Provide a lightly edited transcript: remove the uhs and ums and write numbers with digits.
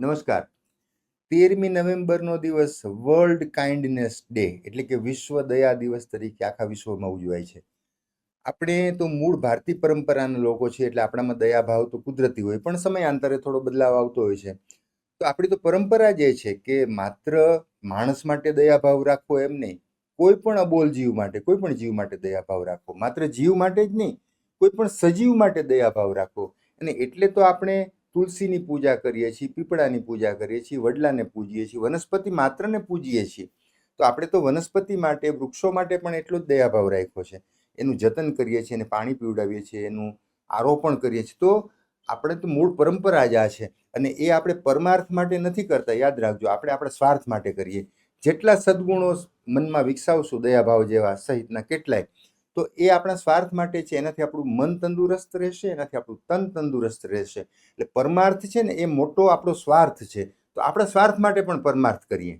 નમસ્કાર. 13મી નવેમ્બરનો દિવસ world kindness day એટલે કે વિશ્વ દયા દિવસ તરીકે આખા વિશ્વમાં ઉજવાય છે. આપણે તો મૂળ ભારતીય પરંપરાના લોકો છીએ એટલે આપણામાં દયાભાવ તો કુદરતી હોય, પણ સમયાંતરે થોડો બદલાવ આવતો હોય છે. તો આપણી તો પરંપરા જ એ છે કે માત્ર માણસ માટે દયાભાવ રાખવો એમ નહીં, કોઈ પણ અબોલ જીવ માટે, કોઈ પણ જીવ માટે દયાભાવ રાખવો. માત્ર જીવ માટે જ નહીં, કોઈ પણ સજીવ માટે દયાભાવ રાખવો. અને એટલે તો આપણે તુલસીની પૂજા કરીએ છીએ, પીપળાની પૂજા કરીએ છીએ, વડલાને પૂજીએ છીએ, વનસ્પતિ માત્રને પૂજીએ છીએ. તો આપણે તો વનસ્પતિ માટે, વૃક્ષો માટે પણ એટલો જ દયાભાવ રાખ્યો છે. એનું જતન કરીએ છીએ, એને પાણી પીવડાવીએ છીએ, એનું આરોપણ કરીએ છીએ. તો આપણે તો મૂળ પરંપરા જ આ છે. અને એ આપણે પરમાર્થ માટે નથી કરતા, યાદ રાખજો. આપણે આપણા સ્વાર્થ માટે કરીએ. જેટલા સદગુણો મનમાં વિકસાવશું, દયાભાવ જેવા સહિતના કેટલાય, તો એ આપણા સ્વાર્થ માટે છે. એનાથી આપણું મન તંદુરસ્ત રહેશે, એનાથી આપણું તન તંદુરસ્ત રહેશે. એટલે પરમાર્થ છે ને એ મોટો આપણો સ્વાર્થ છે. તો આપણા સ્વાર્થ માટે પણ પરમાર્થ કરીએ.